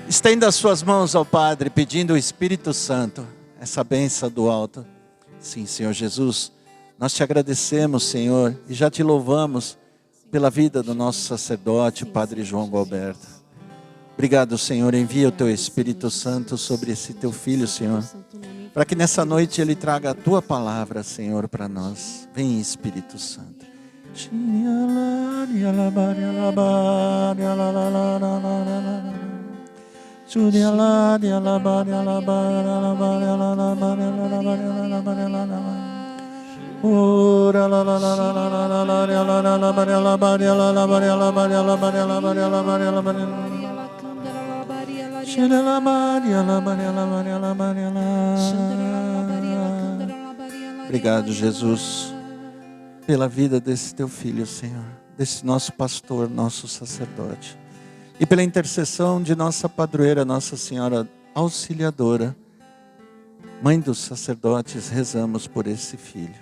Estenda as suas mãos ao Padre, pedindo o Espírito Santo, essa bênção do alto. Sim, Senhor Jesus, nós te agradecemos, Senhor, e já te louvamos pela vida do nosso sacerdote, o Padre João Gualberto. Obrigado, Senhor, envia o teu Espírito Santo sobre esse teu filho, Senhor, para que nessa noite ele traga a tua palavra, Senhor, para nós. Vem, Espírito Santo. Obrigado, Jesus, pela vida desse teu filho, Senhor, desse nosso pastor, nosso sacerdote, e pela intercessão de nossa padroeira, Nossa Senhora Auxiliadora, Mãe dos sacerdotes, rezamos por esse filho.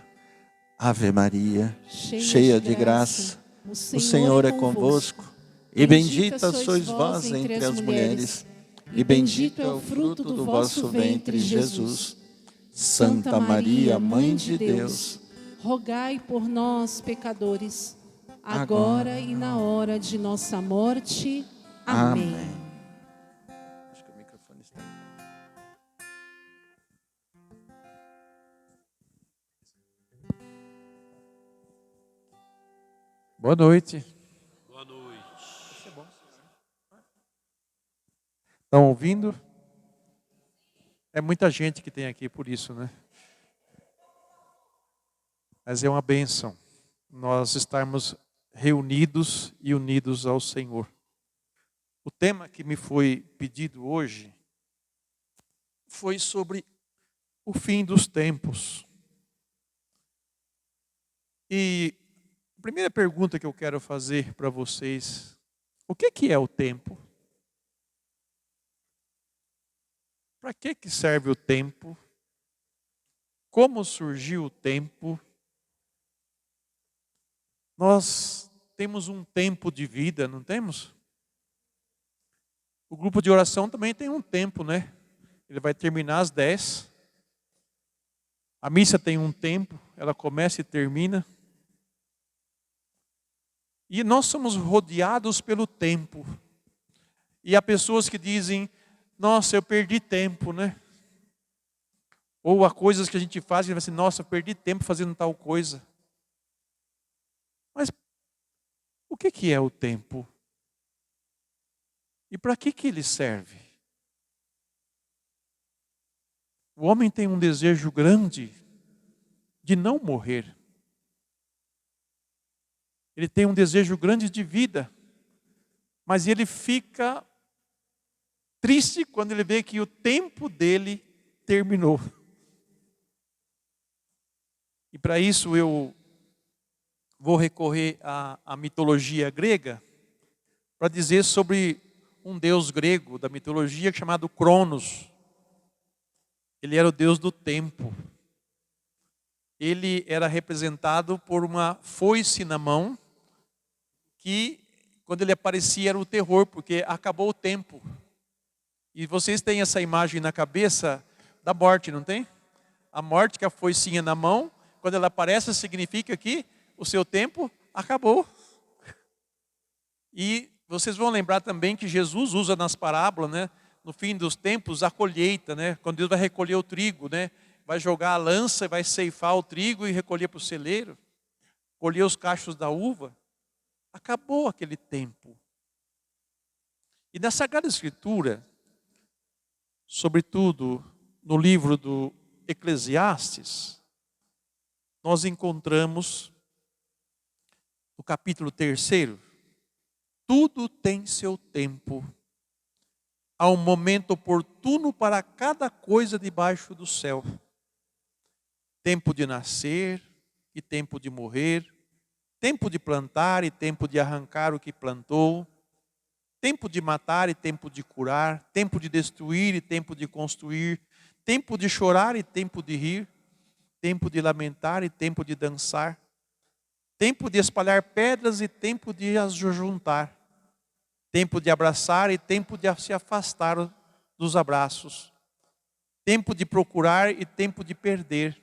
Ave Maria, cheia de graça, o Senhor é convosco, e bendita sois vós entre as mulheres, e bendito é o fruto do vosso ventre, Jesus. Santa Maria, Mãe de Deus, rogai por nós, pecadores, agora e na hora de nossa morte. Amém. Acho que o microfone está. Boa noite. Boa noite. Estão ouvindo? É muita gente que tem aqui por isso, né? Mas é uma bênção nós estarmos reunidos e unidos ao Senhor. O tema que me foi pedido hoje foi sobre o fim dos tempos. E a primeira pergunta que eu quero fazer para vocês: o que é o tempo? Para que serve o tempo? Como surgiu o tempo? Nós temos um tempo de vida, não temos? O grupo de oração também tem um tempo, né? Ele vai terminar às 10. A missa tem um tempo, ela começa e termina. E nós somos rodeados pelo tempo. E há pessoas que dizem: nossa, eu perdi tempo, né? Ou há coisas que a gente faz e vai assim: nossa, eu perdi tempo fazendo tal coisa. Mas o que é o tempo? E para que ele serve? O homem tem um desejo grande de não morrer. Ele tem um desejo grande de vida, mas ele fica triste quando ele vê que o tempo dele terminou. E para isso eu vou recorrer à mitologia grega para dizer sobre um deus grego da mitologia chamado Cronos. Ele era o deus do tempo. Ele era representado por uma foice na mão, que quando ele aparecia era o terror, porque acabou o tempo. E vocês têm essa imagem na cabeça da morte, não tem? A morte, que a foicinha na mão, quando ela aparece, significa que o seu tempo acabou. E vocês vão lembrar também que Jesus usa nas parábolas, né, no fim dos tempos, a colheita, né, quando Deus vai recolher o trigo, né, vai jogar a lança, vai ceifar o trigo e recolher para o celeiro, colher os cachos da uva. Acabou aquele tempo. E na Sagrada Escritura, sobretudo no livro do Eclesiastes, nós encontramos no capítulo 3, tudo tem seu tempo. Há um momento oportuno para cada coisa debaixo do céu. Tempo de nascer e tempo de morrer. Tempo de plantar e tempo de arrancar o que plantou. Tempo de matar e tempo de curar. Tempo de destruir e tempo de construir. Tempo de chorar e tempo de rir. Tempo de lamentar e tempo de dançar. Tempo de espalhar pedras e tempo de as juntar. Tempo de abraçar e tempo de se afastar dos abraços. Tempo de procurar e tempo de perder.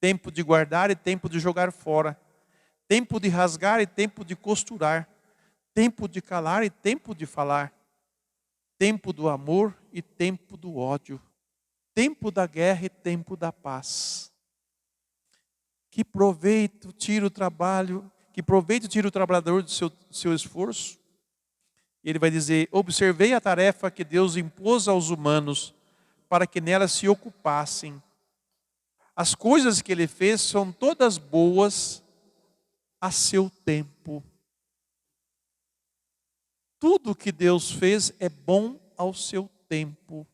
Tempo de guardar e tempo de jogar fora. Tempo de rasgar e tempo de costurar. Tempo de calar e tempo de falar. Tempo do amor e tempo do ódio. Tempo da guerra e tempo da paz. Que proveito tira o trabalho, que proveito tira o trabalhador do seu esforço? Ele vai dizer: observei a tarefa que Deus impôs aos humanos para que nela se ocupassem. As coisas que ele fez são todas boas a seu tempo. Tudo que Deus fez é bom ao seu tempo.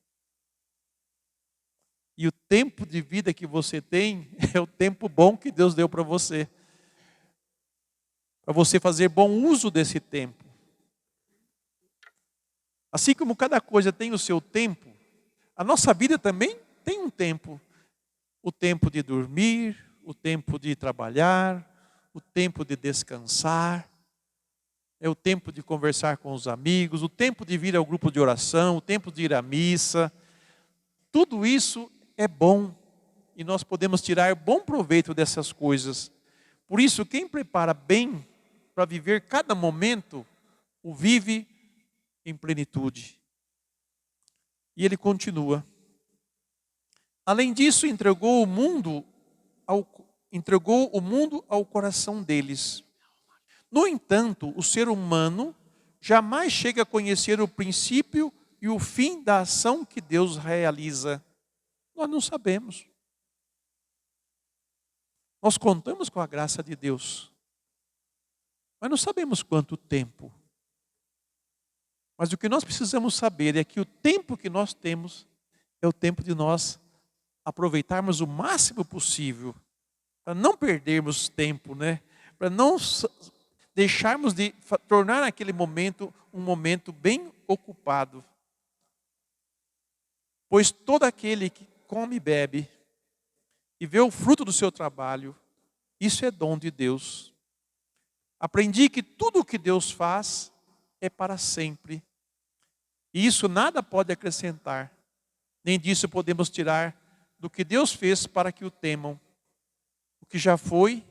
E o tempo de vida que você tem é o tempo bom que Deus deu para você. Para você fazer bom uso desse tempo. Assim como cada coisa tem o seu tempo, a nossa vida também tem um tempo. O tempo de dormir, o tempo de trabalhar, o tempo de descansar. É o tempo de conversar com os amigos, o tempo de vir ao grupo de oração, o tempo de ir à missa. Tudo isso é bom e nós podemos tirar bom proveito dessas coisas. Por isso, quem prepara bem para viver cada momento, o vive em plenitude. E ele continua. Além disso, entregou o mundo ao coração deles. No entanto, o ser humano jamais chega a conhecer o princípio e o fim da ação que Deus realiza. Nós não sabemos. Nós contamos com a graça de Deus, mas não sabemos quanto tempo. Mas o que nós precisamos saber é que o tempo que nós temos é o tempo de nós aproveitarmos o máximo possível, para não perdermos tempo, né? Para não deixarmos de tornar aquele momento um momento bem ocupado. Pois todo aquele que come e bebe e vê o fruto do seu trabalho, isso é dom de Deus. Aprendi que tudo o que Deus faz é para sempre. E isso nada pode acrescentar, nem disso podemos tirar do que Deus fez para que o temam. O que já foi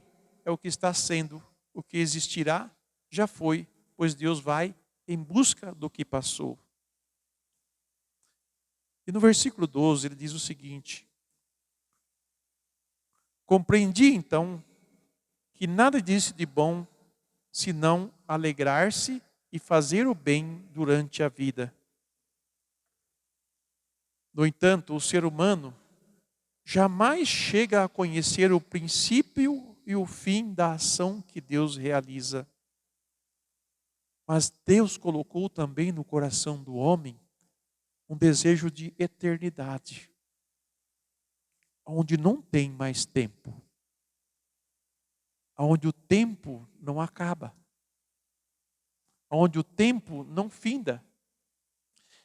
é o que está sendo. O que existirá já foi, pois Deus vai em busca do que passou. E no versículo 12 ele diz o seguinte: compreendi então que nada disse de bom senão alegrar-se e fazer o bem durante a vida. No entanto, o ser humano jamais chega a conhecer o princípio e o fim da ação que Deus realiza. Mas Deus colocou também no coração do homem um desejo de eternidade, onde não tem mais tempo, onde o tempo não acaba, onde o tempo não finda.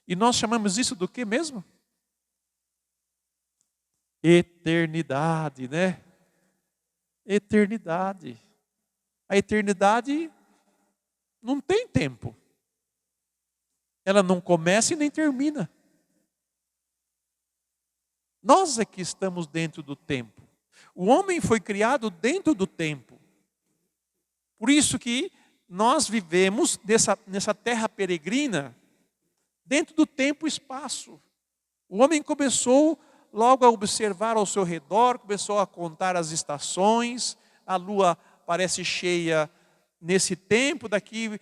E nós chamamos isso do que mesmo? Eternidade, né? Eternidade. A eternidade não tem tempo. Ela não começa e nem termina. Nós é que estamos dentro do tempo. O homem foi criado dentro do tempo. Por isso que nós vivemos nessa terra peregrina dentro do tempo e espaço. O homem começou logo a observar ao seu redor, começou a contar as estações, a lua parece cheia nesse tempo, daqui,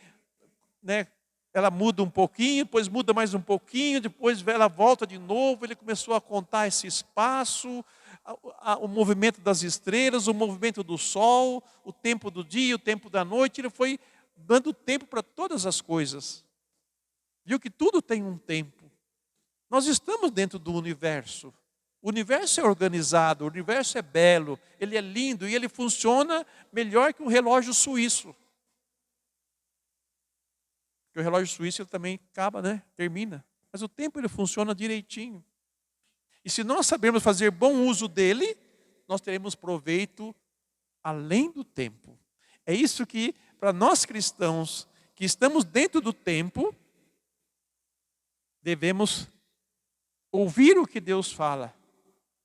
né, ela muda um pouquinho, depois muda mais um pouquinho, depois ela volta de novo, ele começou a contar esse espaço, o movimento das estrelas, o movimento do sol, o tempo do dia, o tempo da noite, ele foi dando tempo para todas as coisas. Viu que tudo tem um tempo. Nós estamos dentro do universo. O universo é organizado, o universo é belo, ele é lindo e ele funciona melhor que um relógio suíço. Porque o relógio suíço ele também acaba, né? Termina. Mas o tempo ele funciona direitinho. E se nós sabermos fazer bom uso dele, nós teremos proveito além do tempo. É isso que, para nós cristãos, que estamos dentro do tempo, devemos ouvir o que Deus fala.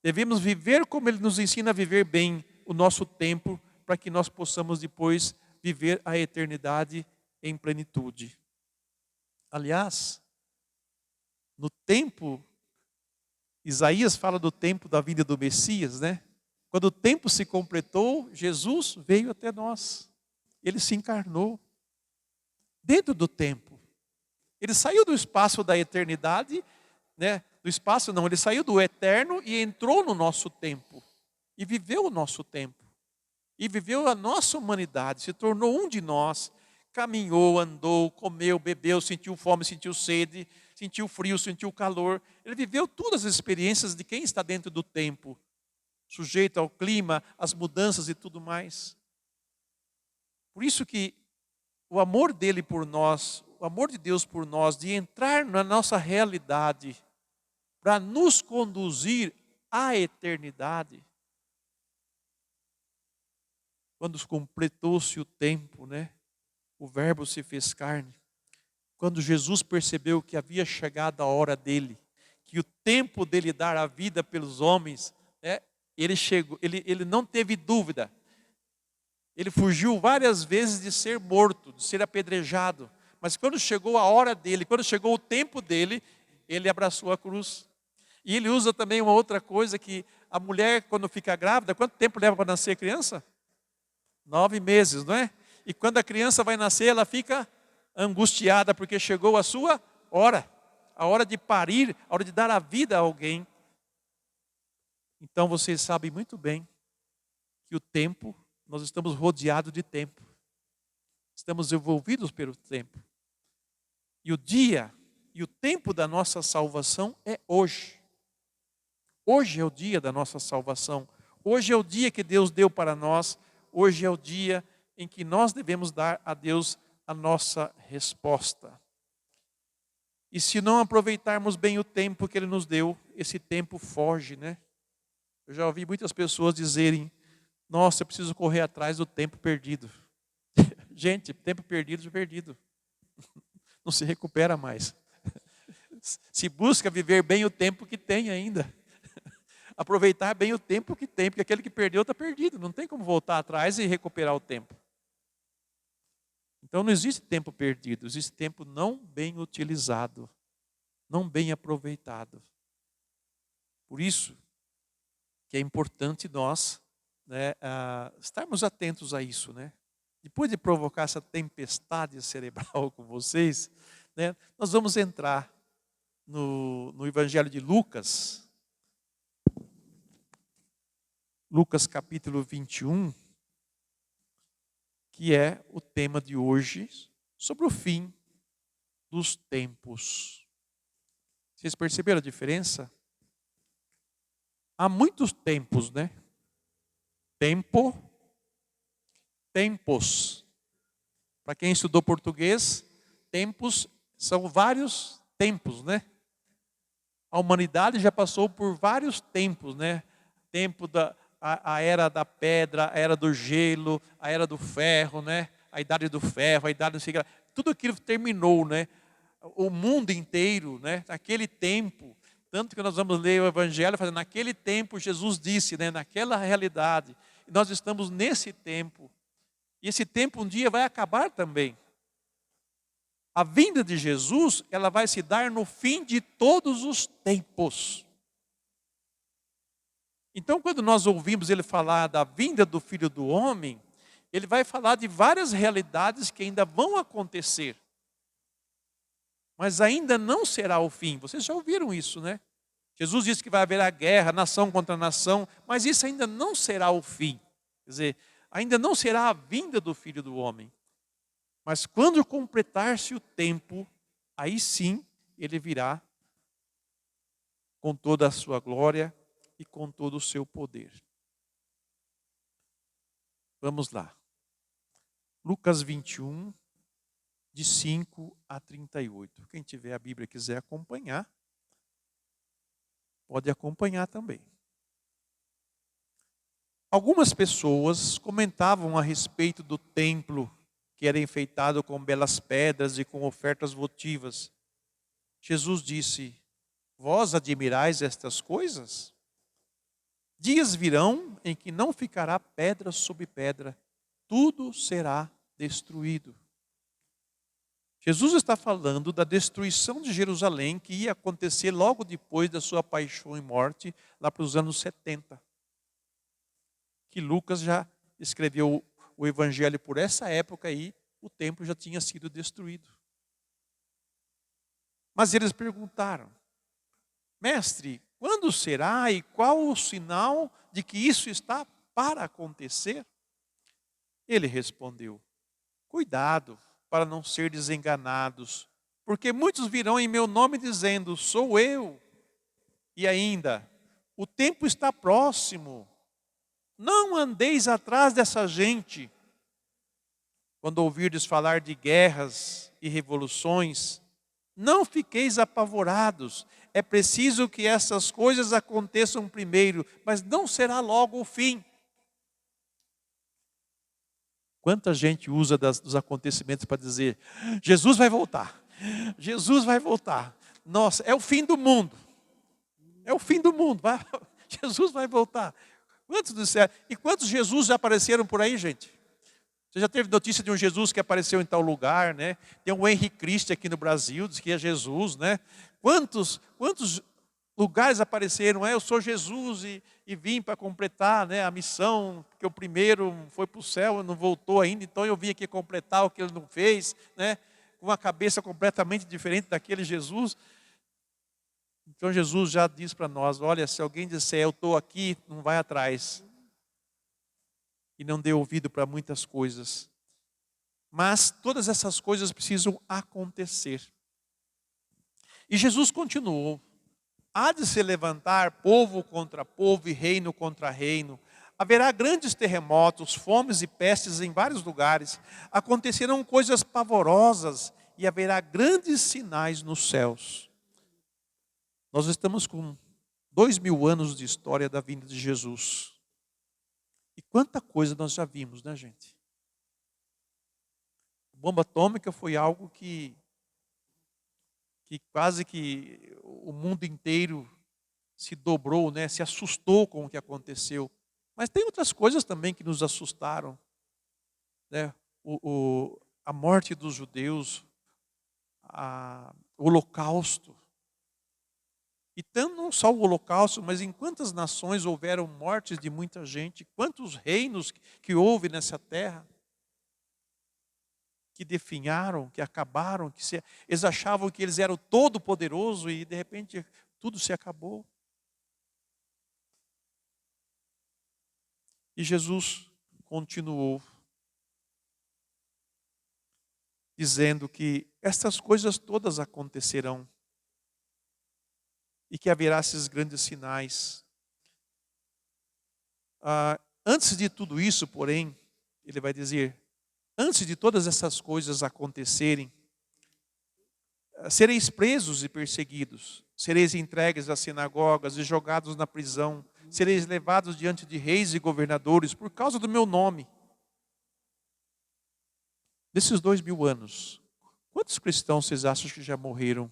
Devemos viver como Ele nos ensina a viver bem o nosso tempo, para que nós possamos depois viver a eternidade em plenitude. Aliás, no tempo, Isaías fala do tempo da vinda do Messias, né? Quando o tempo se completou, Jesus veio até nós. Ele se encarnou dentro do tempo. Ele saiu do espaço da eternidade, né? Do espaço não, ele saiu do eterno e entrou no nosso tempo. E viveu o nosso tempo. E viveu a nossa humanidade, se tornou um de nós. Caminhou, andou, comeu, bebeu, sentiu fome, sentiu sede, sentiu frio, sentiu calor. Ele viveu todas as experiências de quem está dentro do tempo, sujeito ao clima, às mudanças e tudo mais. Por isso que o amor dele por nós, o amor de Deus por nós, de entrar na nossa realidade, para nos conduzir à eternidade. Quando completou-se o tempo, né? O Verbo se fez carne. Quando Jesus percebeu que havia chegado a hora dele, que o tempo dele dar a vida pelos homens, né? Ele não teve dúvida. Ele fugiu várias vezes de ser morto, de ser apedrejado. Mas quando chegou a hora dele, quando chegou o tempo dele, ele abraçou a cruz. E ele usa também uma outra coisa, que a mulher, quando fica grávida, quanto tempo leva para nascer a criança? 9 meses, não é? E quando a criança vai nascer, ela fica angustiada, porque chegou a sua hora. A hora de parir, a hora de dar a vida a alguém. Então vocês sabem muito bem que o tempo, nós estamos rodeados de tempo. Estamos envolvidos pelo tempo. E o dia e o tempo da nossa salvação é hoje. Hoje é o dia da nossa salvação. Hoje é o dia que Deus deu para nós. Hoje é o dia em que nós devemos dar a Deus a nossa resposta. E se não aproveitarmos bem o tempo que Ele nos deu, esse tempo foge, né? Eu já ouvi muitas pessoas dizerem: nossa, eu preciso correr atrás do tempo perdido. Gente, tempo perdido é perdido. Não se recupera mais. Se busca viver bem o tempo que tem ainda. Aproveitar bem o tempo que tem, porque aquele que perdeu está perdido. Não tem como voltar atrás e recuperar o tempo. Então não existe tempo perdido, existe tempo não bem utilizado, não bem aproveitado. Por isso que é importante nós, né, estarmos atentos a isso, né? Depois de provocar essa tempestade cerebral com vocês, né, nós vamos entrar no Evangelho de Lucas. Lucas capítulo 21, que é o tema de hoje, sobre o fim dos tempos. Vocês perceberam a diferença? Há muitos tempos, né? Tempo, tempos. Para quem estudou português, tempos são vários tempos, né? A humanidade já passou por vários tempos, né? Tempo a era da pedra, a era do gelo, a era do ferro, né? A idade do ferro, a idade do cigarro. Tudo aquilo terminou, né? O mundo inteiro, né? Naquele tempo, tanto que nós vamos ler o Evangelho, fazendo naquele tempo Jesus disse, né? Naquela realidade. E nós estamos nesse tempo. E esse tempo um dia vai acabar também. A vinda de Jesus, ela vai se dar no fim de todos os tempos. Então, quando nós ouvimos ele falar da vinda do Filho do Homem, ele vai falar de várias realidades que ainda vão acontecer. Mas ainda não será o fim. Vocês já ouviram isso, né? Jesus disse que vai haver a guerra, nação contra nação, mas isso ainda não será o fim. Quer dizer, ainda não será a vinda do Filho do Homem. Mas quando completar-se o tempo, aí sim ele virá com toda a sua glória e com todo o seu poder. Vamos lá. Lucas 21, de 5 a 38. Quem tiver a Bíblia e quiser acompanhar, pode acompanhar também. Algumas pessoas comentavam a respeito do templo que era enfeitado com belas pedras e com ofertas votivas. Jesus disse: vós admirais estas coisas? Dias virão em que não ficará pedra sobre pedra, tudo será destruído. Jesus está falando da destruição de Jerusalém que ia acontecer logo depois da sua paixão e morte, lá para os anos 70. Que Lucas já escreveu o evangelho por essa época aí, o templo já tinha sido destruído. Mas eles perguntaram: mestre, quando será e qual o sinal de que isso está para acontecer? Ele respondeu: cuidado para não ser desenganados, porque muitos virão em meu nome dizendo: sou eu. E ainda: o tempo está próximo. Não andeis atrás dessa gente. Quando ouvirdes falar de guerras e revoluções, não fiqueis apavorados. É preciso que essas coisas aconteçam primeiro, mas não será logo o fim. Quanta gente usa dos acontecimentos para dizer: Jesus vai voltar, Jesus vai voltar. Nossa, é o fim do mundo. É o fim do mundo. Jesus vai voltar. Quantos disseram? E quantos Jesus já apareceram por aí, gente? Você já teve notícia de um Jesus que apareceu em tal lugar, né? Tem um Henri Cristo aqui no Brasil, diz que é Jesus, né? Quantos lugares apareceram? Eu sou Jesus e vim para completar, né, a missão, porque o primeiro foi para o céu e não voltou ainda, então eu vim aqui completar o que ele não fez, né? Com uma cabeça completamente diferente daquele Jesus. Então Jesus já diz para nós: olha, se alguém disser eu estou aqui, não vai atrás. E não dê ouvido para muitas coisas. Mas todas essas coisas precisam acontecer. E Jesus continuou: há de se levantar povo contra povo e reino contra reino. Haverá grandes terremotos, fomes e pestes em vários lugares. Acontecerão coisas pavorosas e haverá grandes sinais nos céus. Nós estamos com 2000 anos de história da vinda de Jesus. E quanta coisa nós já vimos, né, gente? A bomba atômica foi algo que quase que o mundo inteiro se dobrou, né? Se assustou com o que aconteceu. Mas tem outras coisas também que nos assustaram, né? A morte dos judeus, o Holocausto. E não só o Holocausto, mas em quantas nações houveram mortes de muita gente, quantos reinos que houve nessa terra, que definharam, que acabaram, eles achavam que eles eram todo-poderoso e de repente tudo se acabou. E Jesus continuou dizendo que estas coisas todas acontecerão e que haverá esses grandes sinais. Antes de tudo isso, porém, ele vai dizer: antes de todas essas coisas acontecerem, sereis presos e perseguidos, sereis entregues às sinagogas e jogados na prisão, sereis levados diante de reis e governadores por causa do meu nome. Desses 2000 anos, quantos cristãos vocês acham que já morreram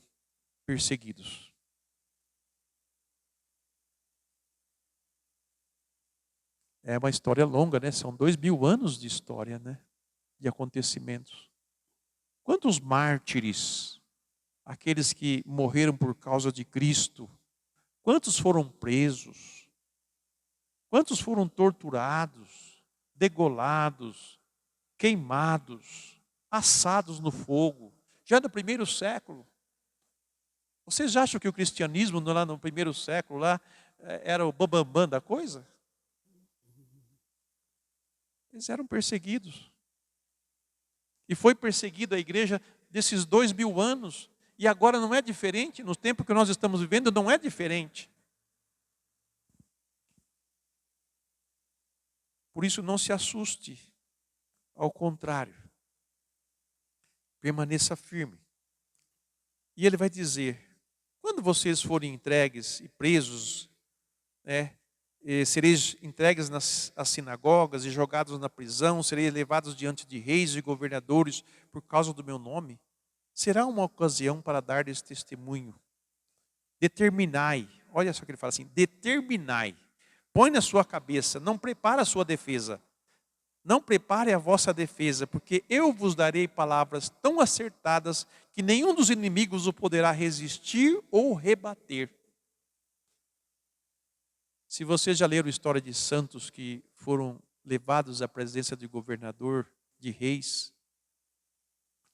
perseguidos? É uma história longa, né? São 2000 anos de história, né? De acontecimentos. Quantos mártires, aqueles que morreram por causa de Cristo, quantos foram presos? Quantos foram torturados, degolados, queimados, assados no fogo, já no primeiro século? Vocês acham que o cristianismo lá no primeiro século lá era o bambambam da coisa? Eles eram perseguidos. E foi perseguida a igreja desses 2000 anos. E agora não é diferente, no tempo que nós estamos vivendo não é diferente. Por isso não se assuste, ao contrário. Permaneça firme. E ele vai dizer: quando vocês forem entregues e presos, né, sereis entregues nas sinagogas e jogados na prisão, sereis levados diante de reis e governadores por causa do meu nome. será uma ocasião para dar esse testemunho. Determinai, olha só que ele fala assim, determinai, põe na sua cabeça, não prepara a sua defesa, não prepare a vossa defesa, porque eu vos darei palavras tão acertadas que nenhum dos inimigos o poderá resistir ou rebater. Se vocês já leram a história de santos que foram levados à presença de governador, de reis,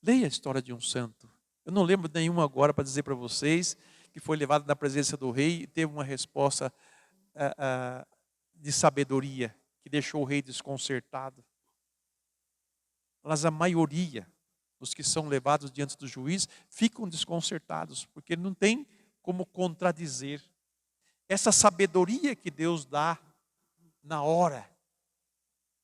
leia a história de um santo. Eu não lembro nenhum agora para dizer para vocês que foi levado na presença do rei e teve uma resposta de sabedoria, que deixou o rei desconcertado. Mas a maioria dos que são levados diante do juiz ficam desconcertados, porque não tem como contradizer essa sabedoria que Deus dá na hora.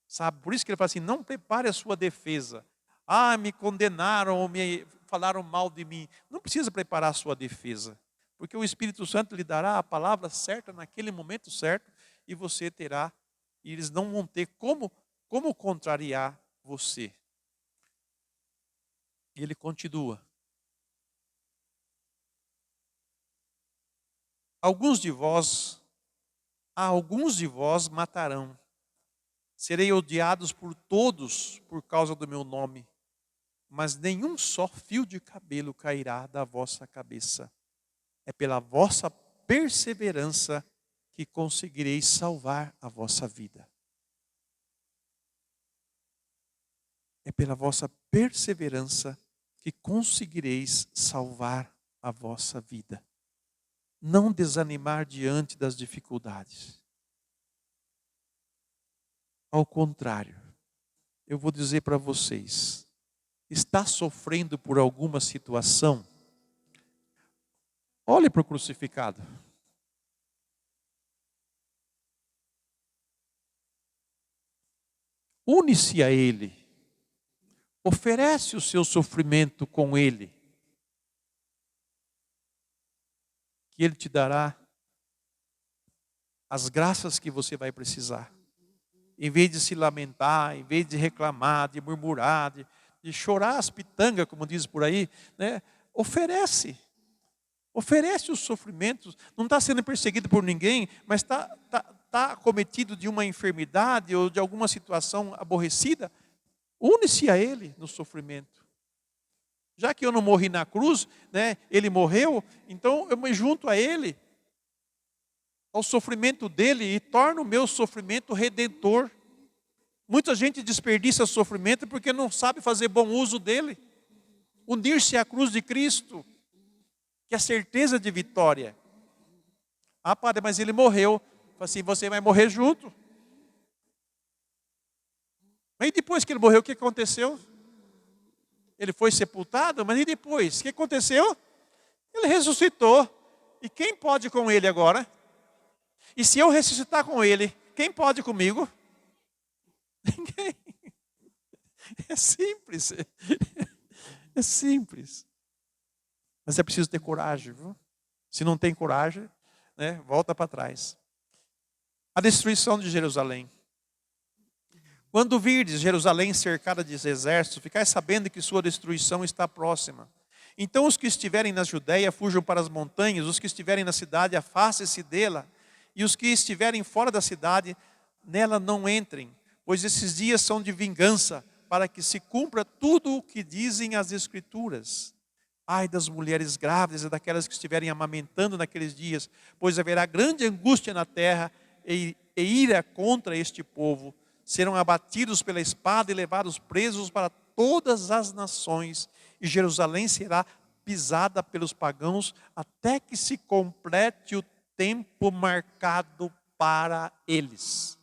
Sabe? Por isso que ele fala assim, não prepare a sua defesa. Ah, me condenaram ou me falaram mal de mim. Não precisa preparar a sua defesa, porque o Espírito Santo lhe dará a palavra certa naquele momento certo e você terá, e eles não vão ter como contrariar você. E ele continua. Alguns de vós matarão. Serei odiados por todos por causa do meu nome, mas nenhum só fio de cabelo cairá da vossa cabeça. É pela vossa perseverança que conseguireis salvar a vossa vida. É pela vossa perseverança que conseguireis salvar a vossa vida. Não desanimar diante das dificuldades. Ao contrário, eu vou dizer para vocês, está sofrendo por alguma situação? Olhe para o crucificado. Une-se a Ele. Oferece o seu sofrimento com Ele. Que Ele te dará as graças que você vai precisar. Em vez de se lamentar, em vez de reclamar, de murmurar, de chorar as pitangas, como diz por aí, né? Oferece os sofrimentos. Não está sendo perseguido por ninguém, mas está acometido de uma enfermidade ou de alguma situação aborrecida. Une-se a Ele no sofrimento. Já que eu não morri na cruz, né? Ele morreu, então eu me junto a Ele, ao sofrimento dele, e torno o meu sofrimento redentor. Muita gente desperdiça sofrimento porque não sabe fazer bom uso dele. Unir-se à cruz de Cristo, que é a certeza de vitória. Ah, padre, mas ele morreu. Assim, você vai morrer junto. Mas e depois que ele morreu, o que aconteceu? Ele foi sepultado, mas e depois? O que aconteceu? Ele ressuscitou. E quem pode com ele agora? E se eu ressuscitar com ele, quem pode comigo? Ninguém. É simples. É simples. Mas é preciso ter coragem, viu? Se não tem coragem, né, volta para trás. A destruição de Jerusalém. Quando virdes Jerusalém cercada de exércitos, ficai sabendo que sua destruição está próxima. Então os que estiverem na Judéia fujam para as montanhas, os que estiverem na cidade afastem-se dela, e os que estiverem fora da cidade, nela não entrem, pois esses dias são de vingança, para que se cumpra tudo o que dizem as Escrituras. Ai das mulheres grávidas e daquelas que estiverem amamentando naqueles dias, pois haverá grande angústia na terra e ira contra este povo. Serão abatidos pela espada e levados presos para todas as nações, e Jerusalém será pisada pelos pagãos, até que se complete o tempo marcado para eles.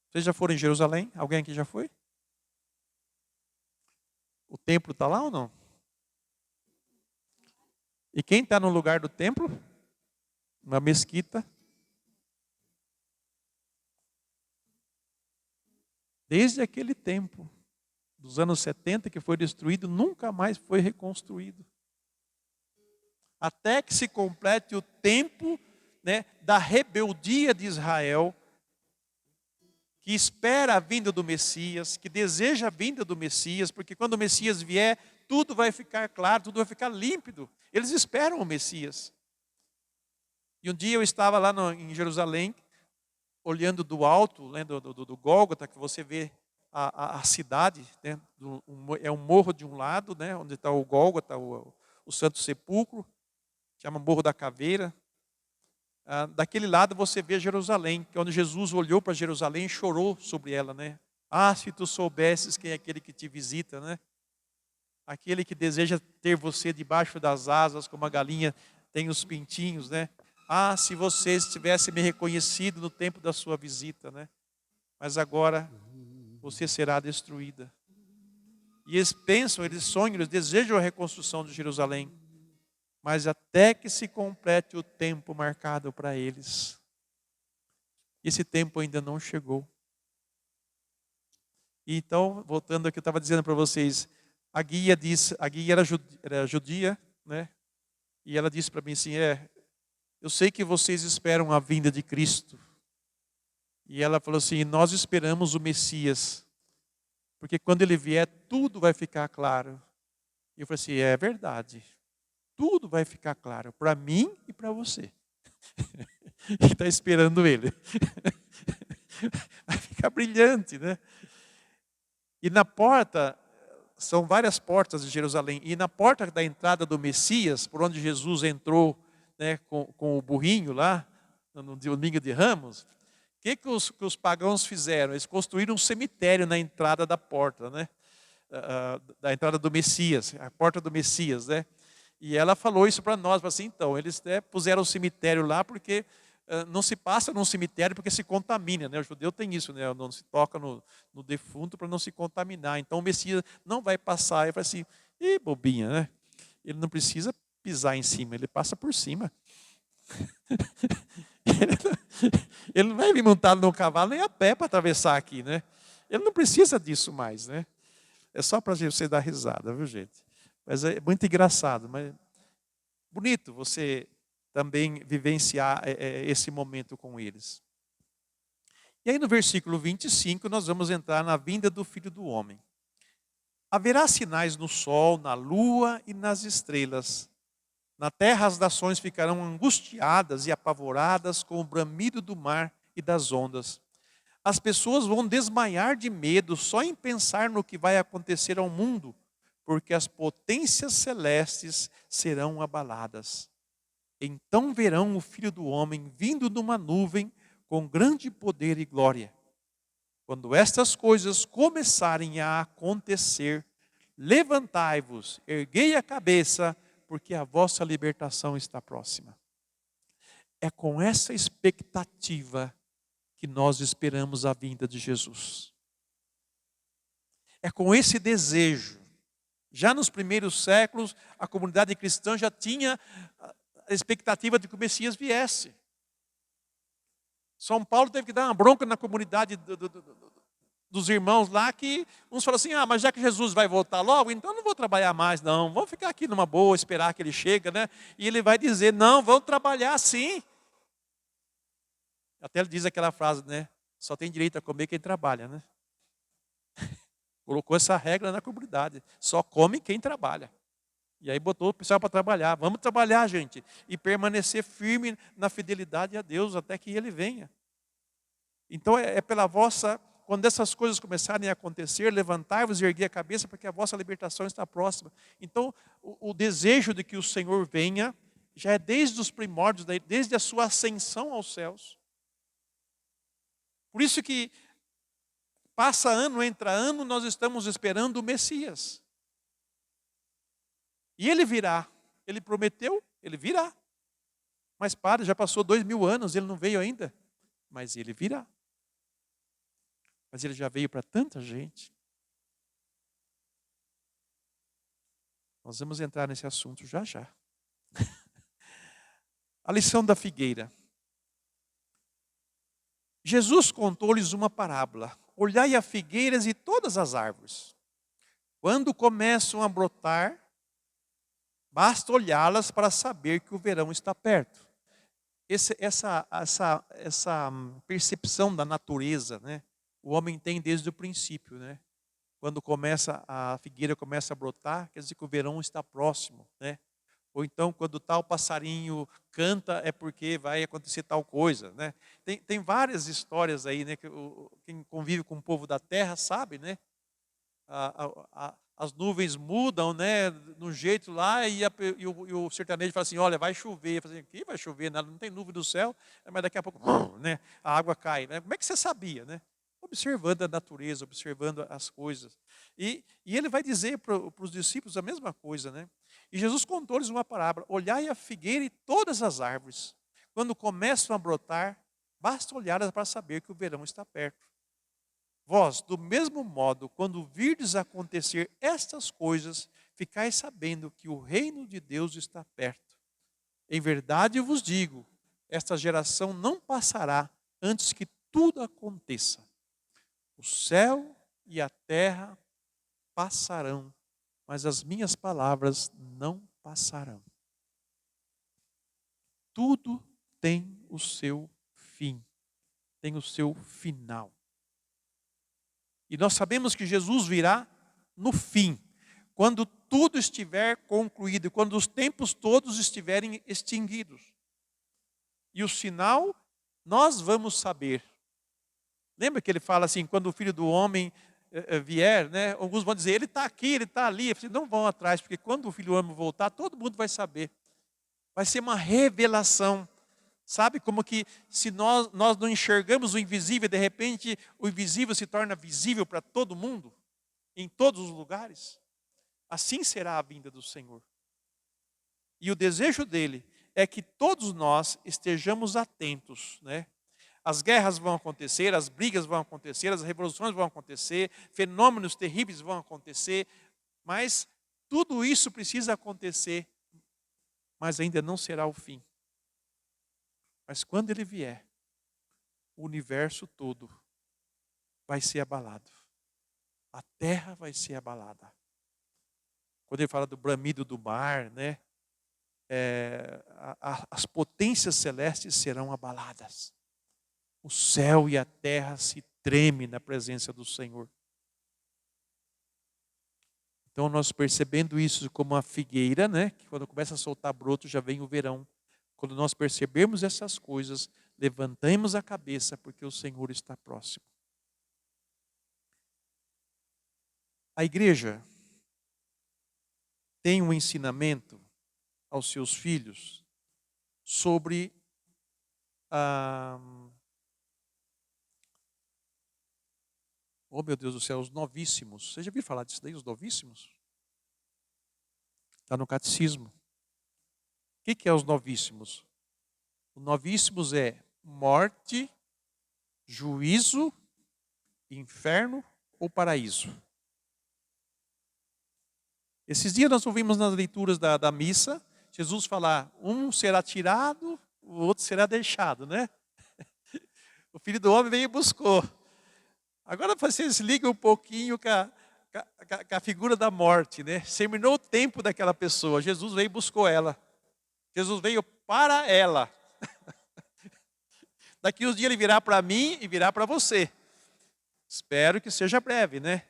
Vocês já foram em Jerusalém? Alguém aqui já foi? O templo está lá ou não? E quem está no lugar do templo? Na mesquita. Desde aquele tempo, dos anos 70 que foi destruído, nunca mais foi reconstruído. Até que se complete o tempo, né, da rebeldia de Israel, que espera a vinda do Messias, que deseja a vinda do Messias, porque quando o Messias vier, tudo vai ficar claro, tudo vai ficar límpido. Eles esperam o Messias. E um dia eu estava lá em Jerusalém, olhando do alto, né, do Gólgota, que você vê a cidade, né, é um morro de um lado, né, onde está o Gólgota, o Santo Sepulcro, chama Morro da Caveira. Daquele lado você vê Jerusalém, que é onde Jesus olhou para Jerusalém e chorou sobre ela, né? Ah, se tu soubesses quem é aquele que te visita, né? Aquele que deseja ter você debaixo das asas, como a galinha tem os pintinhos, né? Ah, se vocês tivessem me reconhecido no tempo da sua visita, né? Mas agora você será destruída. E eles pensam, eles sonham, eles desejam a reconstrução de Jerusalém. Mas até que se complete o tempo marcado para eles. Esse tempo ainda não chegou. E então, voltando ao que eu estava dizendo para vocês, a guia era judia, né? E ela disse para mim assim, eu sei que vocês esperam a vinda de Cristo. E ela falou assim, nós esperamos o Messias. Porque quando ele vier, tudo vai ficar claro. E eu falei assim, é verdade. Tudo vai ficar claro para mim e para você. Que está esperando ele. Vai ficar brilhante, né? E na porta, são várias portas de Jerusalém. E na porta da entrada do Messias, por onde Jesus entrou, né, com o burrinho lá, no domingo de Ramos, o que os pagãos fizeram? Eles construíram um cemitério na entrada da porta, né? Da entrada do Messias, a porta do Messias, né? E ela falou isso para nós, assim, então, eles puseram o cemitério lá porque não se passa num cemitério porque se contamina, né? O judeu tem isso, né? Não se toca no defunto para não se contaminar. Então o Messias não vai passar. Eu falei assim, bobinha, né? Ele não precisa pisar em cima, ele passa por cima. Ele não vai vir montado no cavalo nem a pé para atravessar aqui, né? Ele não precisa disso mais, né? É só para você dar risada, viu, gente? Mas é muito engraçado, mas bonito você também vivenciar esse momento com eles. E aí no versículo 25 nós vamos entrar na vinda do Filho do Homem. Haverá sinais no sol, na lua e nas estrelas. Na terra as nações ficarão angustiadas e apavoradas com o bramido do mar e das ondas. As pessoas vão desmaiar de medo só em pensar no que vai acontecer ao mundo, porque as potências celestes serão abaladas. Então verão o Filho do Homem vindo numa nuvem com grande poder e glória. Quando estas coisas começarem a acontecer, levantai-vos, erguei a cabeça, porque a vossa libertação está próxima. É com essa expectativa que nós esperamos a vinda de Jesus. É com esse desejo. Já nos primeiros séculos, a comunidade cristã já tinha a expectativa de que o Messias viesse. São Paulo teve que dar uma bronca na comunidade dos irmãos lá, que uns falaram assim, mas já que Jesus vai voltar logo, então eu não vou trabalhar mais não, vamos ficar aqui numa boa, esperar que ele chegue, né? E ele vai dizer, não, vamos trabalhar sim. Até ele diz aquela frase, né? Só tem direito a comer quem trabalha, né? Colocou essa regra na comunidade. Só come quem trabalha. E aí botou o pessoal para trabalhar. Vamos trabalhar, gente. E permanecer firme na fidelidade a Deus até que Ele venha. Então é pela vossa... Quando essas coisas começarem a acontecer, levantai-vos e erguei a cabeça, porque a vossa libertação está próxima. Então o desejo de que o Senhor venha já é desde os primórdios, desde a sua ascensão aos céus. Por isso que passa ano, entra ano, nós estamos esperando o Messias. E ele virá. Ele prometeu, ele virá. Mas já passou 2000 anos, ele não veio ainda. Mas ele virá. Mas ele já veio para tanta gente. Nós vamos entrar nesse assunto já já. A lição da figueira. Jesus contou-lhes uma parábola. Olhai as figueiras e todas as árvores. Quando começam a brotar, basta olhá-las para saber que o verão está perto. Essa percepção da natureza, né? O homem tem desde o princípio, né? quando a figueira começa a brotar, quer dizer que o verão está próximo, né? Ou então, quando tal passarinho canta, é porque vai acontecer tal coisa, né? Tem várias histórias aí, né? Que quem convive com o povo da terra sabe, né? As nuvens mudam, né? No jeito lá, e o sertanejo fala assim, olha, vai chover. Fala assim, aqui vai chover, nada, não tem nuvem do céu, mas daqui a pouco, né? A água cai, né? Como é que você sabia, né? Observando a natureza, observando as coisas. E ele vai dizer para os discípulos a mesma coisa, né? E Jesus contou-lhes uma parábola: olhai a figueira e todas as árvores. Quando começam a brotar, basta olhar para saber que o verão está perto. Vós, do mesmo modo, quando virdes acontecer estas coisas, ficais sabendo que o reino de Deus está perto. Em verdade vos digo, esta geração não passará antes que tudo aconteça. O céu e a terra passarão, mas as minhas palavras não passarão. Tudo tem o seu fim, tem o seu final. E nós sabemos que Jesus virá no fim, quando tudo estiver concluído, quando os tempos todos estiverem extinguidos. E o sinal, nós vamos saber. Lembra que ele fala assim, quando o Filho do Homem vier, né? Alguns vão dizer, ele está aqui, ele está ali. Não vão atrás, porque quando o Filho do Homem voltar, todo mundo vai saber. Vai ser uma revelação. Sabe, como que se nós não enxergamos o invisível, de repente o invisível se torna visível para todo mundo, em todos os lugares. Assim será a vinda do Senhor. E o desejo dele é que todos nós estejamos atentos, né? As guerras vão acontecer, as brigas vão acontecer, as revoluções vão acontecer, fenômenos terríveis vão acontecer, mas tudo isso precisa acontecer, mas ainda não será o fim. Mas quando ele vier, o universo todo vai ser abalado. A terra vai ser abalada. Quando ele fala do bramido do mar, né? As potências celestes serão abaladas. O céu e a terra se tremem na presença do Senhor. Então nós percebendo isso como a figueira, né? Que quando começa a soltar broto já vem o verão. Quando nós percebemos essas coisas, levantamos a cabeça porque o Senhor está próximo. A igreja tem um ensinamento aos seus filhos sobre oh meu Deus do céu, os novíssimos. Você já ouviu falar disso daí, os novíssimos? Está no catecismo. O que é os novíssimos? Os novíssimos é morte, juízo, inferno ou paraíso. Esses dias nós ouvimos nas leituras da missa, Jesus falar, um será tirado, o outro será deixado, né? O Filho do Homem veio e buscou. Agora vocês ligam um pouquinho com a figura da morte, né? Terminou o tempo daquela pessoa, Jesus veio e buscou ela. Jesus veio para ela. Daqui uns dias ele virá para mim e virá para você. Espero que seja breve, né?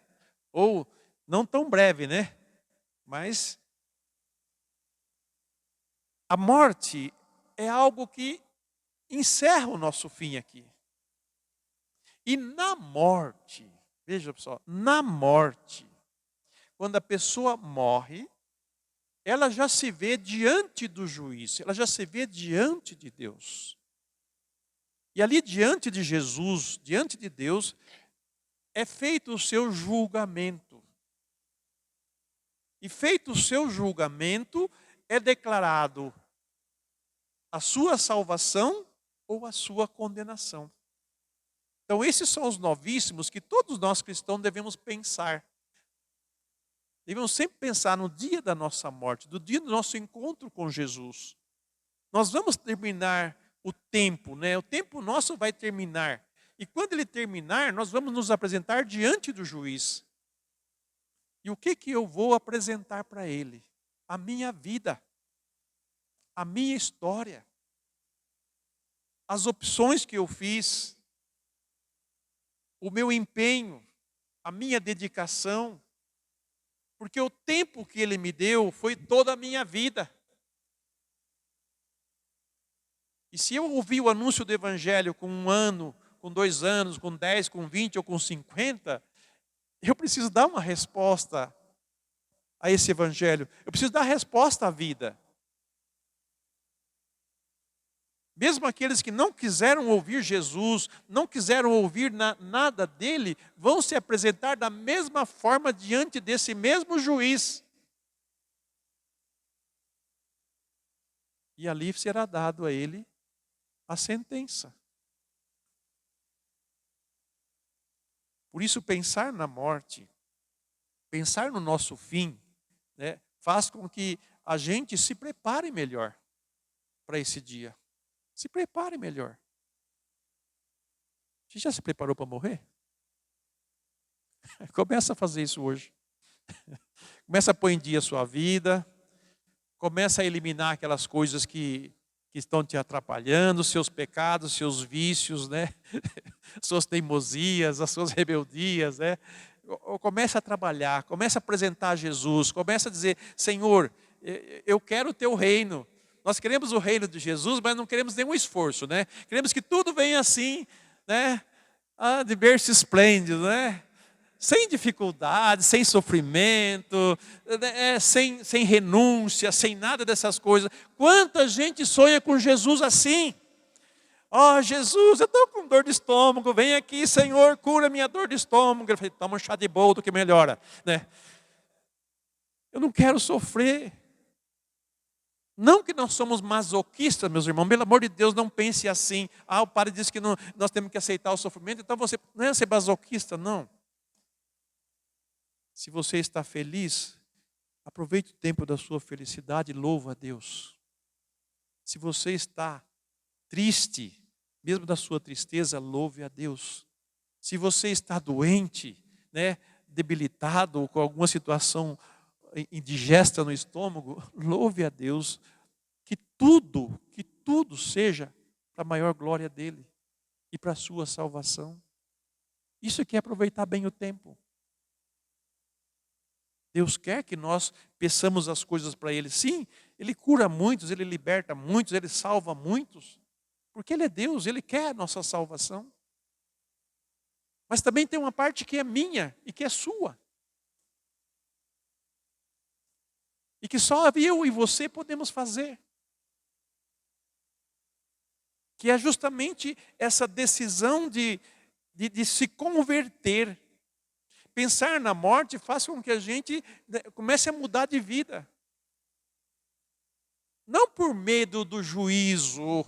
Ou não tão breve, né? Mas a morte é algo que encerra o nosso fim aqui. E na morte, veja pessoal, na morte, quando a pessoa morre, ela já se vê diante do juiz, ela já se vê diante de Deus. E ali diante de Jesus, diante de Deus, é feito o seu julgamento. E feito o seu julgamento, é declarado a sua salvação ou a sua condenação. Então esses são os novíssimos que todos nós cristãos devemos pensar. Devemos sempre pensar no dia da nossa morte, do dia do nosso encontro com Jesus. Nós vamos terminar o tempo, né? O tempo nosso vai terminar. E quando ele terminar, nós vamos nos apresentar diante do juiz. E o que eu vou apresentar para ele? A minha vida, a minha história, as opções que eu fiz, o meu empenho, a minha dedicação, porque o tempo que Ele me deu foi toda a minha vida. E se eu ouvir o anúncio do Evangelho com 1 ano, com 2 anos, com 10, com 20 ou com 50, eu preciso dar uma resposta a esse Evangelho. Eu preciso dar resposta à vida. Mesmo aqueles que não quiseram ouvir Jesus, não quiseram ouvir nada dele, vão se apresentar da mesma forma diante desse mesmo juiz. E ali será dado a ele a sentença. Por isso, pensar na morte, pensar no nosso fim, né, faz com que a gente se prepare melhor para esse dia. Se prepare melhor. Você já se preparou para morrer? Começa a fazer isso hoje. Começa a pôr em dia a sua vida. Começa a eliminar aquelas coisas que estão te atrapalhando, seus pecados, seus vícios, né? Suas teimosias, as suas rebeldias, né? Começa a trabalhar, começa a apresentar a Jesus, começa a dizer, Senhor, eu quero o teu reino. Nós queremos o reino de Jesus, mas não queremos nenhum esforço, né? Queremos que tudo venha assim, né? De berço esplêndido, né? Sem dificuldade, sem sofrimento, sem renúncia, sem nada dessas coisas. Quanta gente sonha com Jesus assim? Ó, Jesus, eu estou com dor de estômago, vem aqui, Senhor, cura minha dor de estômago. Ele falou, toma um chá de boldo que melhora, né? Eu não quero sofrer. Não que nós somos masoquistas, meus irmãos, pelo amor de Deus, não pense assim. O padre disse que não, nós temos que aceitar o sofrimento, então você não é ser masoquista, não. Se você está feliz, aproveite o tempo da sua felicidade e louva a Deus. Se você está triste, mesmo da sua tristeza, louve a Deus. Se você está doente, né, debilitado ou com alguma situação indigesta no estômago, louve a Deus, que tudo seja para a maior glória dele e para a sua salvação. Isso aqui é aproveitar bem o tempo. Deus quer que nós peçamos as coisas para Ele. Sim, Ele cura muitos, Ele liberta muitos, Ele salva muitos. Porque Ele é Deus, Ele quer a nossa salvação. Mas também tem uma parte que é minha e que é sua. E que só eu e você podemos fazer. Que é justamente essa decisão de se converter. Pensar na morte faz com que a gente comece a mudar de vida. Não por medo do juízo.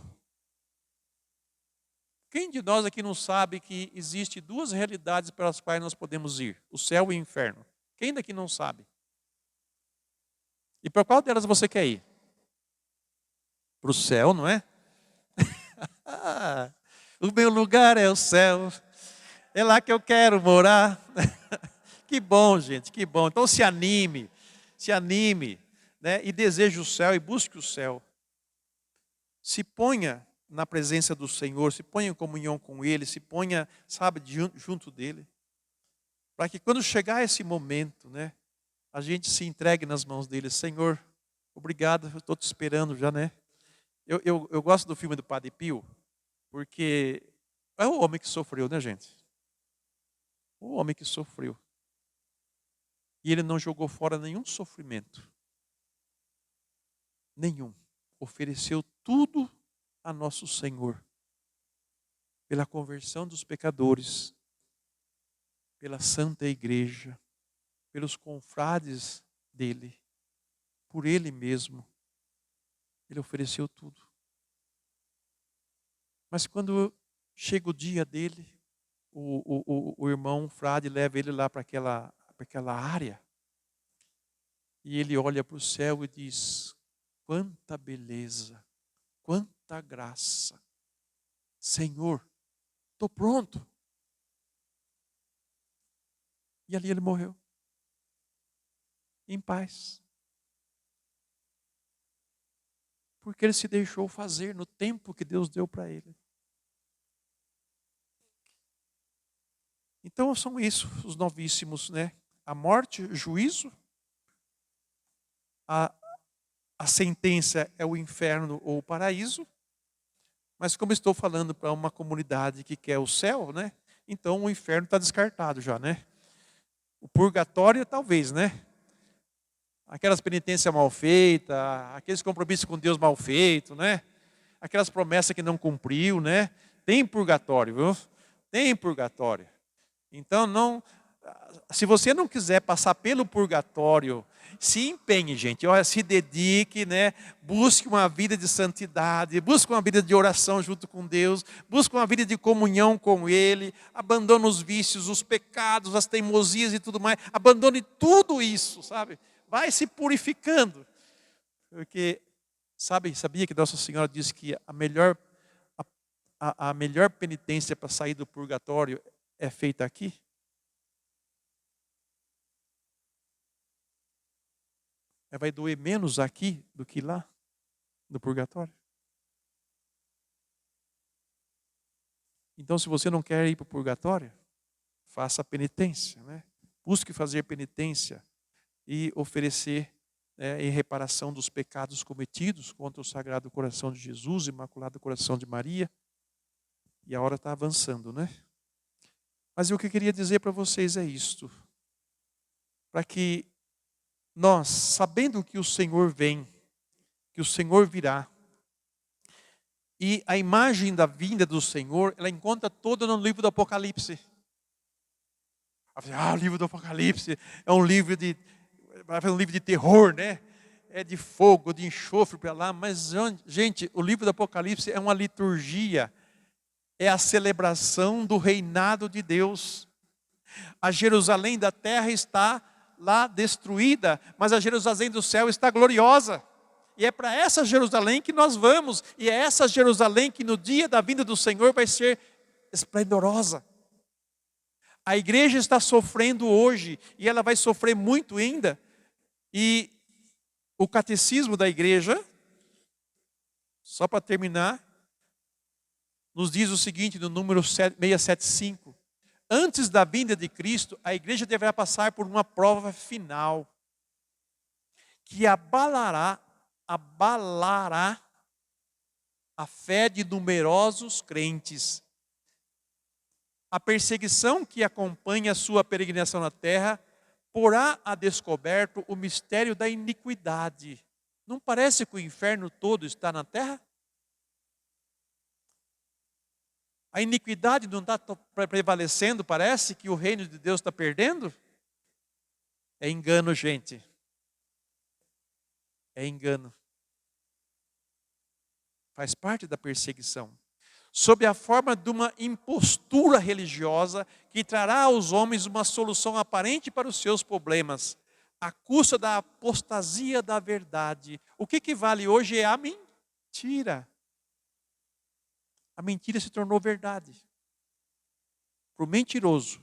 Quem de nós aqui não sabe que existe 2 realidades pelas quais nós podemos ir? O céu e o inferno. Quem daqui não sabe? E para qual delas você quer ir? Para o céu, não é? O meu lugar é o céu. É lá que eu quero morar. Que bom, gente, que bom. Então se anime, né? E deseje o céu e busque o céu. Se ponha na presença do Senhor, se ponha em comunhão com Ele, se ponha, sabe, junto dEle. Para que quando chegar esse momento, né, a gente se entregue nas mãos dEle. Senhor, obrigado, eu estou te esperando já, né? Eu gosto do filme do Padre Pio, porque é o homem que sofreu, né, gente? O homem que sofreu. E ele não jogou fora nenhum sofrimento. Nenhum. Ofereceu tudo a nosso Senhor. Pela conversão dos pecadores. Pela Santa Igreja. Pelos confrades dele. Por ele mesmo. Ele ofereceu tudo. Mas quando chega o dia dele, o irmão frade leva ele lá para aquela área. E ele olha para o céu e diz, quanta beleza, quanta graça. Senhor, estou pronto. E ali ele morreu. Em paz. Porque ele se deixou fazer no tempo que Deus deu para ele. Então são isso, os novíssimos, né? A morte, o juízo, a sentença é o inferno ou o paraíso. Mas como estou falando para uma comunidade que quer o céu, né? Então o inferno está descartado já, né? O purgatório talvez, né? Aquelas penitências mal feitas, aqueles compromissos com Deus mal feitos, né? Aquelas promessas que não cumpriu, né? Tem purgatório, viu? Tem purgatório. Então não, se você não quiser passar pelo purgatório, se empenhe, gente, olha, se dedique, né? Busque uma vida de santidade, busque uma vida de oração junto com Deus, busque uma vida de comunhão com Ele, abandone os vícios, os pecados, as teimosias e tudo mais, abandone tudo isso, sabe? Vai se purificando, porque, sabia que Nossa Senhora disse que a melhor penitência para sair do purgatório é feita aqui? Vai doer menos aqui do que lá, no purgatório. Então, se você não quer ir para o purgatório, faça penitência, né? Busque fazer penitência e oferecer, em reparação dos pecados cometidos contra o Sagrado Coração de Jesus, Imaculado Coração de Maria. E a hora está avançando, né? Mas o que eu queria dizer para vocês é isto. Para que nós, sabendo que o Senhor vem, que o Senhor virá, e a imagem da vinda do Senhor, ela encontra toda no livro do Apocalipse. O livro do Apocalipse é um livro de terror, né? É de fogo, de enxofre para lá. Mas, gente, o livro do Apocalipse é uma liturgia. É a celebração do reinado de Deus. A Jerusalém da terra está lá destruída, mas a Jerusalém do céu está gloriosa. E é para essa Jerusalém que nós vamos. E é essa Jerusalém que no dia da vinda do Senhor vai ser esplendorosa. A igreja está sofrendo hoje, e ela vai sofrer muito ainda. E o catecismo da igreja, só para terminar, nos diz o seguinte, no número 675. Antes da vinda de Cristo, a igreja deverá passar por uma prova final, que abalará a fé de numerosos crentes. A perseguição que acompanha a sua peregrinação na terra porá a descoberto o mistério da iniquidade. Não parece que o inferno todo está na terra? A iniquidade não está prevalecendo, parece que o reino de Deus está perdendo? É engano, gente. É engano. Faz parte da perseguição. Sob a forma de uma impostura religiosa que trará aos homens uma solução aparente para os seus problemas, à custa da apostasia da verdade. O que vale hoje é a mentira. A mentira se tornou verdade. Para o mentiroso.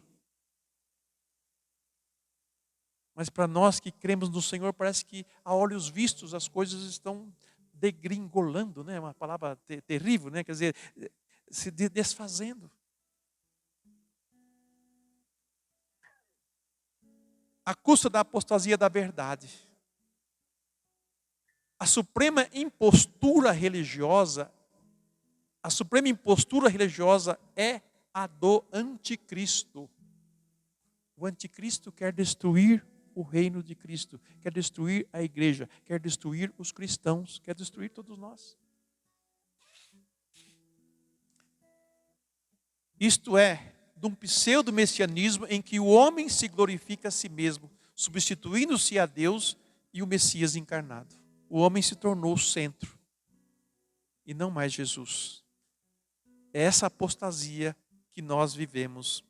Mas para nós que cremos no Senhor, parece que a olhos vistos as coisas estão degringolando, né? Uma palavra terrível, né? Quer dizer, se desfazendo. À custa da apostasia da verdade. A suprema impostura religiosa é a do anticristo. O anticristo quer destruir o reino de Cristo, quer destruir a igreja, quer destruir os cristãos, quer destruir todos nós. Isto é, de um pseudo-messianismo em que o homem se glorifica a si mesmo, substituindo-se a Deus e o Messias encarnado. O homem se tornou o centro e não mais Jesus. É essa apostasia que nós vivemos.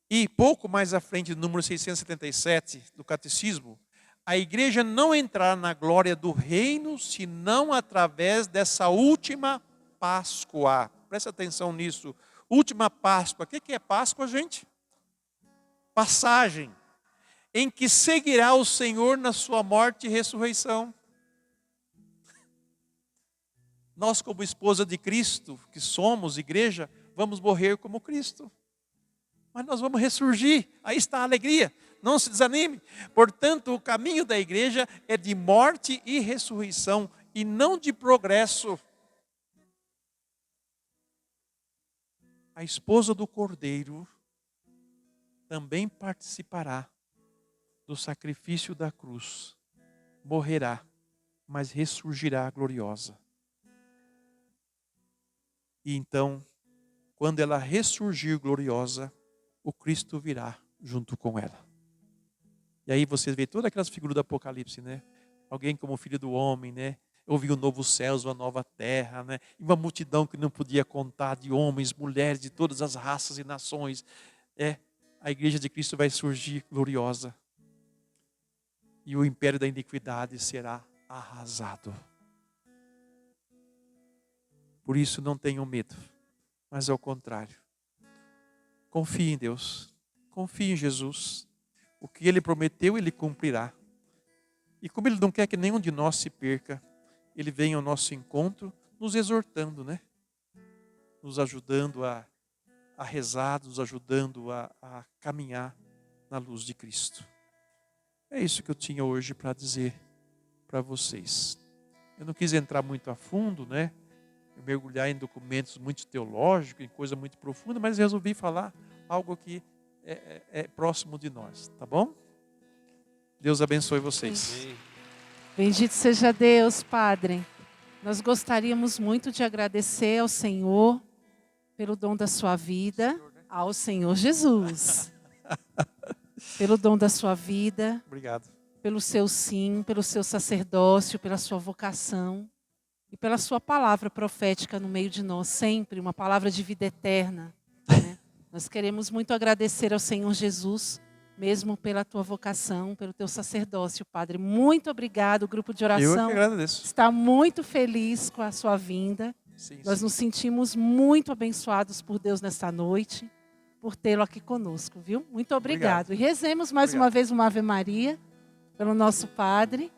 E pouco mais à frente, no número 677 do Catecismo, a igreja não entrará na glória do reino, senão através dessa última Páscoa. Presta atenção nisso. Última Páscoa. O que é Páscoa, gente? Passagem. Em que seguirá o Senhor na sua morte e ressurreição. Nós, como esposa de Cristo, que somos igreja, vamos morrer como Cristo. mas nós vamos ressurgir. Aí está a alegria. Não se desanime. Portanto, o caminho da igreja é de morte e ressurreição, e não de progresso. A esposa do Cordeiro também participará do sacrifício da cruz. Morrerá, mas ressurgirá gloriosa. E então, quando ela ressurgir gloriosa, o Cristo virá junto com ela. E aí você vê todas aquelas figuras do Apocalipse, né? Alguém como filho do homem, né? Ouviu um novo céu, uma nova terra, né? E uma multidão que não podia contar, de homens, mulheres, de todas as raças e nações. A igreja de Cristo vai surgir gloriosa. E o império da iniquidade será arrasado. Por isso não tenham medo, mas ao contrário. Confie em Deus, confie em Jesus. O que Ele prometeu, Ele cumprirá. E como Ele não quer que nenhum de nós se perca, Ele vem ao nosso encontro nos exortando, né? Nos ajudando a rezar, nos ajudando a caminhar na luz de Cristo. É isso que eu tinha hoje para dizer para vocês. Eu não quis entrar muito a fundo, né? Mergulhar em documentos muito teológicos, em coisa muito profunda, mas resolvi falar algo que é próximo de nós, tá bom? Deus abençoe vocês. Bendito seja Deus, Padre. Nós gostaríamos muito de agradecer ao Senhor pelo dom da sua vida, ao Senhor Jesus. Pelo dom da sua vida. Obrigado. Pelo seu sim, pelo seu sacerdócio, pela sua vocação e pela sua palavra profética no meio de nós, sempre uma palavra de vida eterna, né? Nós queremos muito agradecer ao Senhor Jesus, mesmo pela tua vocação, pelo teu sacerdócio, Padre. Muito obrigado, o grupo de oração. Eu que agradeço. Está muito feliz com a sua vinda. Sim, Nós nos sentimos muito abençoados por Deus nesta noite, por tê-lo aqui conosco, viu? Muito obrigado. E rezemos mais uma vez uma Ave Maria pelo nosso Padre,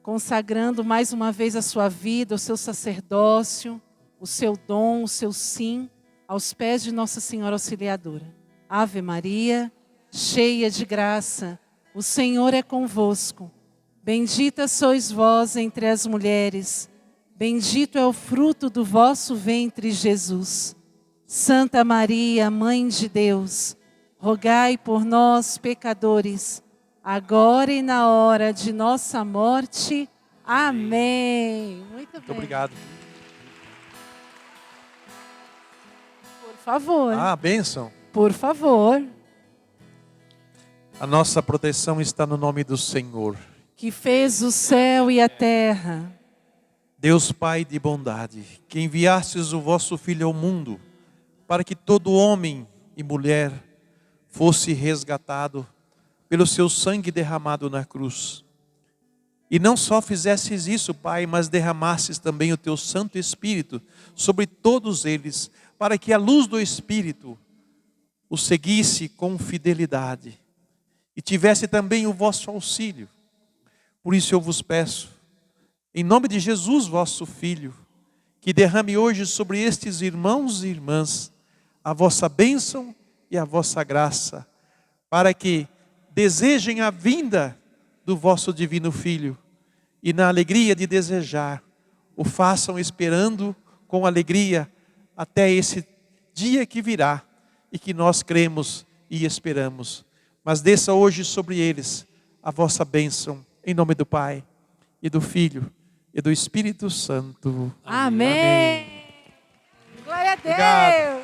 consagrando mais uma vez a sua vida, o seu sacerdócio, o seu dom, o seu sim, aos pés de Nossa Senhora Auxiliadora. Ave Maria, cheia de graça, o Senhor é convosco. Bendita sois vós entre as mulheres, bendito é o fruto do vosso ventre, Jesus. Santa Maria, Mãe de Deus, rogai por nós, pecadores, agora e na hora de nossa morte. Amém. Muito bem. Obrigado. Por favor. Bênção. Por favor. A nossa proteção está no nome do Senhor, Que fez o céu e a terra. Deus Pai de bondade, que enviastes o vosso Filho ao mundo, para que todo homem e mulher fosse resgatado pelo seu sangue derramado na cruz. E não só fizesses isso, Pai, mas derramasses também o teu Santo Espírito sobre todos eles, para que a luz do Espírito os seguisse com fidelidade e tivesse também o vosso auxílio. Por isso eu vos peço, em nome de Jesus, vosso Filho, que derrame hoje sobre estes irmãos e irmãs a vossa bênção e a vossa graça, para que desejem a vinda do vosso divino Filho e na alegria de desejar, o façam esperando com alegria até esse dia que virá e que nós cremos e esperamos. Mas desça hoje sobre eles a vossa bênção, em nome do Pai e do Filho e do Espírito Santo. Amém. Glória a Deus. Obrigado.